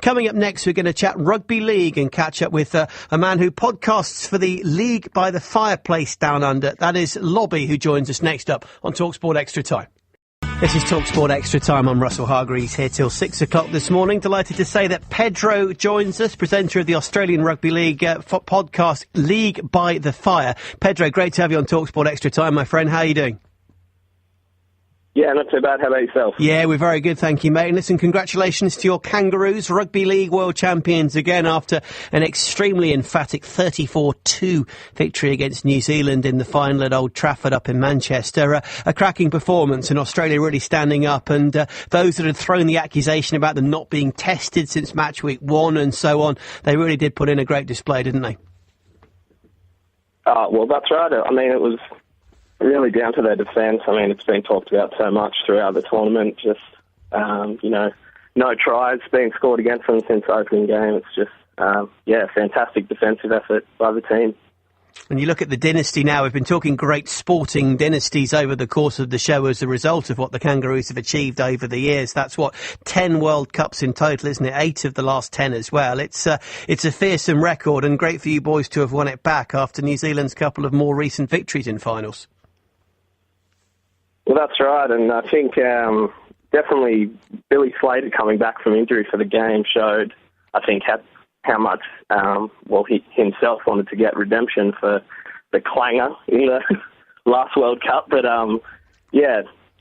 Coming up next, we're going to chat rugby league and catch up with a man who podcasts for the League By The Fireplace down under. That is Lobby, who joins us next up on TalkSport Extra Time. This is TalkSport Extra Time. I'm Russell Hargreaves here till 6 o'clock this morning. Delighted to say that Pedro joins us, presenter of the Australian Rugby League podcast League By The Fire. Pedro, great to have you on TalkSport Extra Time, my friend. How are you doing? Yeah, not too bad. How about yourself? Yeah, we're very good, thank you, mate. And listen, congratulations to your Kangaroos, Rugby League World Champions again after an extremely emphatic 34-2 victory against New Zealand in the final at Old Trafford up in Manchester. A cracking performance, and Australia really standing up. And those that had thrown the accusation about them not being tested since match week 1 and so on, they really did put in a great display, didn't they? Well, that's right. I mean, it was really down to their defence. I mean, it's been talked about so much throughout the tournament. Just, no tries being scored against them since opening game. It's just, fantastic defensive effort by the team. When you look at the dynasty now, we've been talking great sporting dynasties over the course of the show as a result of what the Kangaroos have achieved over the years. That's 10 World Cups in total, isn't it? 8 of the last 10 as well. It's a fearsome record, and great for you boys to have won it back after New Zealand's couple of more recent victories in finals. Well, that's right, and I think definitely Billy Slater coming back from injury for the game showed, I think, how much, he himself wanted to get redemption for the clanger in the last World Cup. But,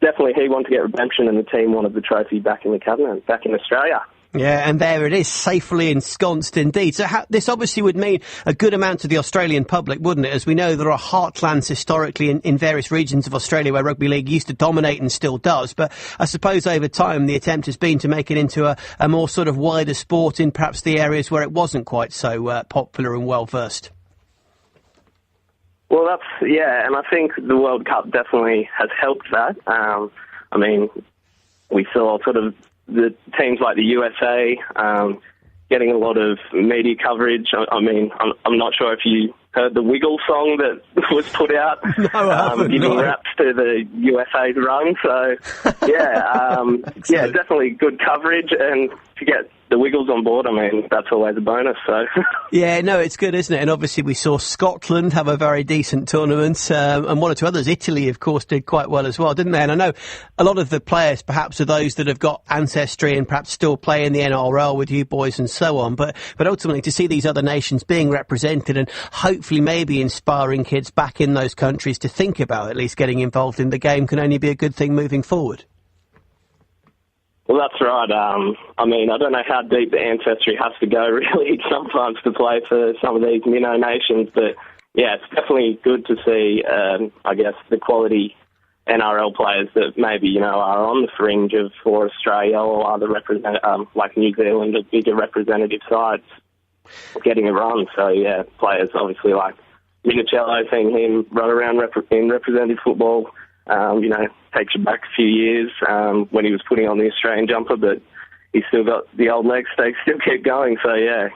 definitely he wanted to get redemption, and the team wanted the trophy back in the cabinet, back in Australia. Yeah, and there it is, safely ensconced indeed. So this obviously would mean a good amount to the Australian public, wouldn't it? As we know, there are heartlands historically in various regions of Australia where rugby league used to dominate and still does. But I suppose over time the attempt has been to make it into a more sort of wider sport in perhaps the areas where it wasn't quite so popular and well-versed. Well, and I think the World Cup definitely has helped that. We saw sort of the teams like the USA getting a lot of media coverage. I'm not sure if you heard the Wiggle song that was put out, giving raps to the USA's run. So, definitely good coverage, and to get the Wiggles on board, that's always a bonus. So, yeah, no, it's good, isn't it? And obviously we saw Scotland have a very decent tournament, and one or two others. Italy, of course, did quite well as well, didn't they? And I know a lot of the players perhaps are those that have got ancestry and perhaps still play in the NRL with you boys and so on. But ultimately, to see these other nations being represented and hopefully maybe inspiring kids back in those countries to think about at least getting involved in the game can only be a good thing moving forward. Well, that's right. I don't know how deep the ancestry has to go, really, sometimes to play for some of these minnow nations. But, yeah, it's definitely good to see, the quality NRL players that maybe, are on the fringe for Australia or other like New Zealand, or bigger representative sides getting a run. So, yeah, players obviously like Minicello, seeing him run around in representative football, takes you back a few years when he was putting on the Australian jumper, but he's still got the old legs, they still keep going, so yeah.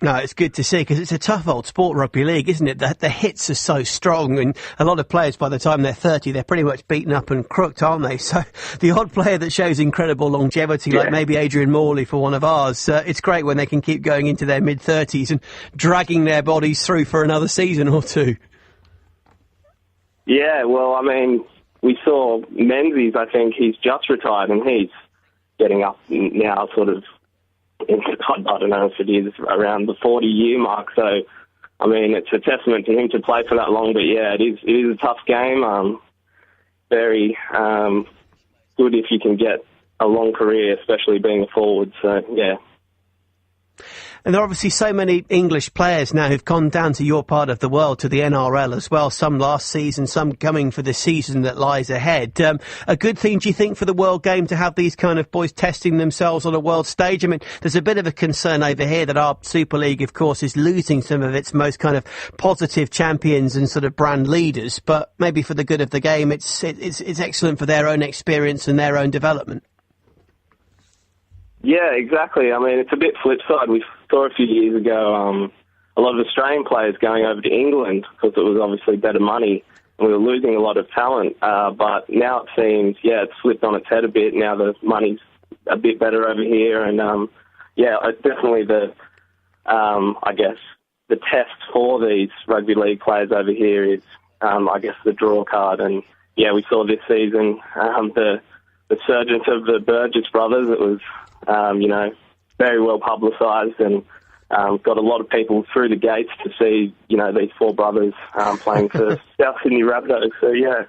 No, it's good to see, because it's a tough old sport, rugby league, isn't it? The hits are so strong, and a lot of players, by the time they're 30, they're pretty much beaten up and crooked, aren't they? So the odd player that shows incredible longevity, like maybe Adrian Morley for one of ours, it's great when they can keep going into their mid-30s and dragging their bodies through for another season or two. Yeah, well, we saw Menzies, I think he's just retired, and he's getting up now sort of, I don't know if it is around the 40-year mark. So, it's a testament to him to play for that long. But, yeah, it is a tough game. Very good if you can get a long career, especially being a forward. So, yeah. And there are obviously so many English players now who've gone down to your part of the world, to the NRL as well. Some last season, some coming for the season that lies ahead. A good thing, do you think, for the world game to have these kind of boys testing themselves on a world stage? There's a bit of a concern over here that our Super League, of course, is losing some of its most kind of positive champions and sort of brand leaders. But maybe for the good of the game, it's excellent for their own experience and their own development. Yeah, exactly. It's a bit flip side. We saw a few years ago a lot of Australian players going over to England because it was obviously better money, and we were losing a lot of talent. But now it seems, it's flipped on its head a bit. Now the money's a bit better over here, and yeah, definitely I guess, the test for these rugby league players over here is, I guess, the draw card. And, yeah, we saw this season the resurgence of the Burgess brothers. It was, very well publicised and got a lot of people through the gates to see, these four brothers playing for South Sydney Rabbitohs. So, yeah.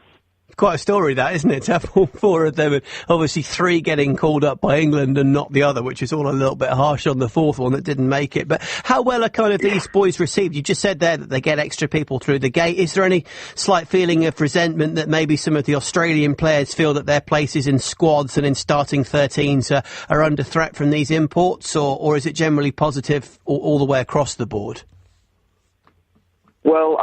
Quite a story, that, isn't it? To have all four of them, and obviously three getting called up by England and not the other, which is all a little bit harsh on the fourth one that didn't make it. But how well are kind of these boys received? You just said there that they get extra people through the gate. Is there any slight feeling of resentment that maybe some of the Australian players feel that their places in squads and in starting 13s are under threat from these imports, or is it generally positive all the way across the board? Well,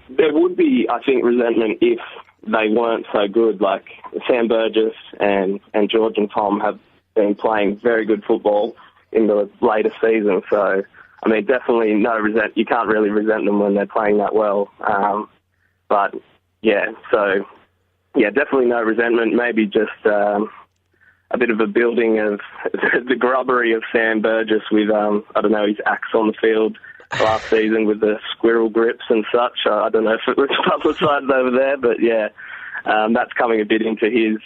there would be, I think, resentment if they weren't so good. Like Sam Burgess and George and Tom have been playing very good football in the later season. So, I mean, definitely you can't really resent them when they're playing that well. But, yeah, so, yeah, definitely no resentment. Maybe just a bit of a building of the grubbery of Sam Burgess with, his axe on the field last season with the squirrel grips and such. I don't know if it was publicised over there, but yeah, that's coming a bit into his,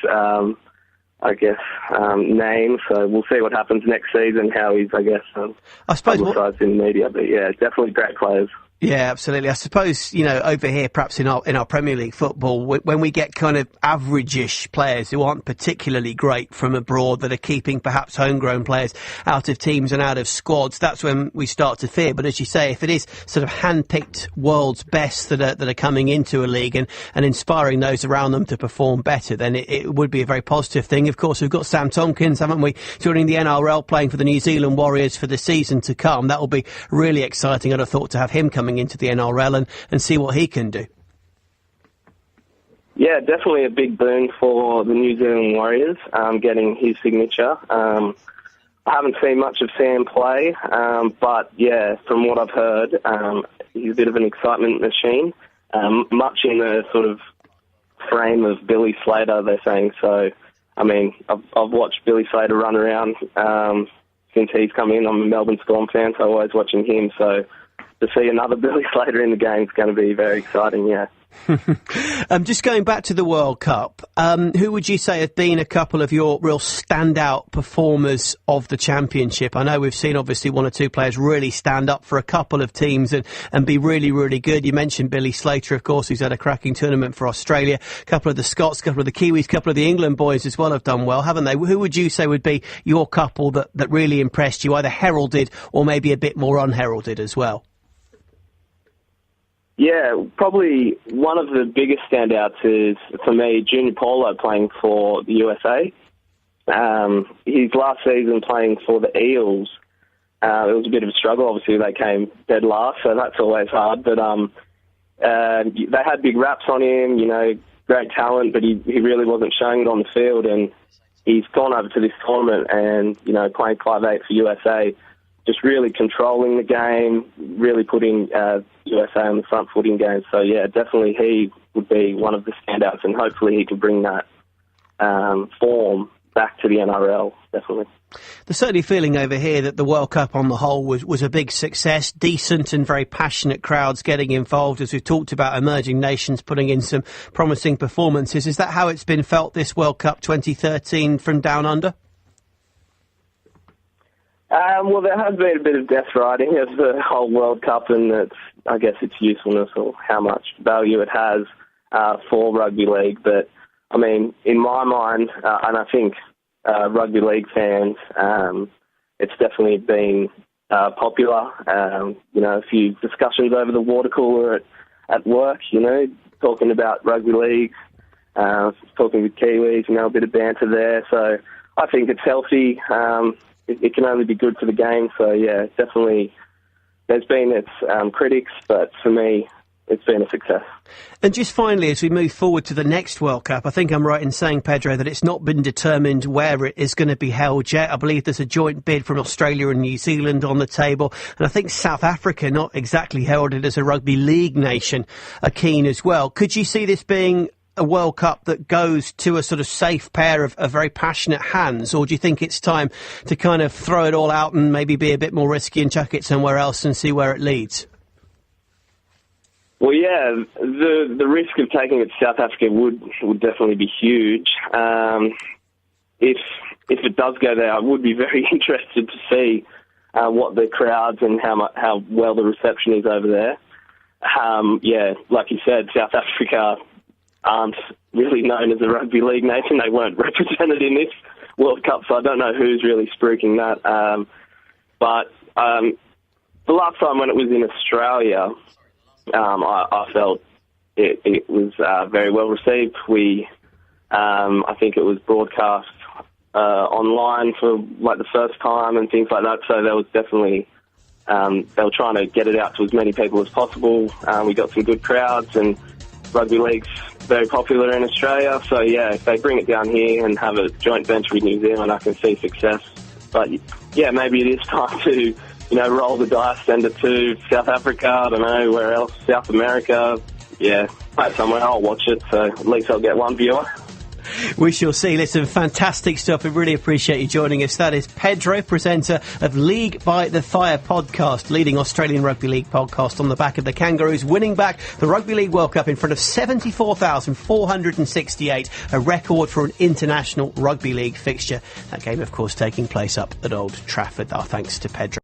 name. So we'll see what happens next season, how he's, publicised in the media. But yeah, definitely great players. Yeah, absolutely. I suppose, over here, perhaps in our Premier League football, when we get kind of average-ish players who aren't particularly great from abroad that are keeping perhaps homegrown players out of teams and out of squads, that's when we start to fear. But as you say, if it is sort of hand-picked world's best that are coming into a league and inspiring those around them to perform better, then it would be a very positive thing. Of course, we've got Sam Tompkins, haven't we, joining the NRL, playing for the New Zealand Warriors for the season to come. That will be really exciting, I'd have thought, to have him coming into the NRL and see what he can do. Yeah, definitely a big boon for the New Zealand Warriors, getting his signature. I haven't seen much of Sam play, but yeah, from what I've heard, he's a bit of an excitement machine, much in the sort of frame of Billy Slater, they're saying. So, I mean, I've watched Billy Slater run around since he's come in. I'm a Melbourne Storm fan, so I'm always watching him. So to see another Billy Slater in the game is going to be very exciting, yeah. Just going back to the World Cup, who would you say have been a couple of your real standout performers of the championship? I know we've seen obviously one or two players really stand up for a couple of teams and be really, really good. You mentioned Billy Slater, of course, who's had a cracking tournament for Australia. A couple of the Scots, a couple of the Kiwis, a couple of the England boys as well have done well, haven't they? Who would you say would be your couple that really impressed you, either heralded or maybe a bit more unheralded as well? Yeah, probably one of the biggest standouts is, for me, Junior Paulo playing for the USA. His last season playing for the Eels, it was a bit of a struggle. Obviously, they came dead last, so that's always hard. But they had big raps on him, great talent, but he really wasn't showing it on the field. And he's gone over to this tournament and, playing 5'8" for USA, just really controlling the game, really putting USA on the front foot in games. So, yeah, definitely he would be one of the standouts, and hopefully he can bring that form back to the NRL, definitely. There's certainly feeling over here that the World Cup on the whole was a big success, decent and very passionate crowds getting involved, as we've talked about, emerging nations putting in some promising performances. Is that how it's been felt, this World Cup 2013 from down under? Well, there has been a bit of death riding of the whole World Cup and its usefulness or how much value it has for rugby league. But, I mean, in my mind, and I think rugby league fans, it's definitely been popular. A few discussions over the water cooler at work, talking about rugby league, talking with Kiwis, a bit of banter there. So I think it's healthy. It can only be good for the game. So, yeah, definitely there's been its critics, but for me, it's been a success. And just finally, as we move forward to the next World Cup, I think I'm right in saying, Pedro, that it's not been determined where it is going to be held yet. I believe there's a joint bid from Australia and New Zealand on the table. And I think South Africa, not exactly heralded as a rugby league nation, are keen as well. Could you see this being a World Cup that goes to a sort of safe pair of very passionate hands, or do you think it's time to kind of throw it all out and maybe be a bit more risky and chuck it somewhere else and see where it leads? Well, yeah, the risk of taking it to South Africa would definitely be huge. If it does go there, I would be very interested to see what the crowds and how well the reception is over there. Yeah, like you said, South Africa aren't really known as a rugby league nation. They weren't represented in this World Cup, so I don't know who's really spruiking that. But the last time when it was in Australia, I felt it was very well received. I think it was broadcast online for like the first time and things like that. So there was definitely they were trying to get it out to as many people as possible. We got some good crowds, and rugby league's very popular in Australia. So yeah, if they bring it down here and have a joint venture with New Zealand, I can see success. But yeah, maybe it is time to roll the dice, send it to South Africa. I don't know where else, South America. Yeah, somewhere I'll watch it. So at least I'll get one viewer. We shall see. Listen, fantastic stuff. I really appreciate you joining us. That is Pedro, presenter of League by the Fire podcast, leading Australian Rugby League podcast on the back of the Kangaroos, winning back the Rugby League World Cup in front of 74,468, a record for an international rugby league fixture. That game, of course, taking place up at Old Trafford. Our thanks to Pedro.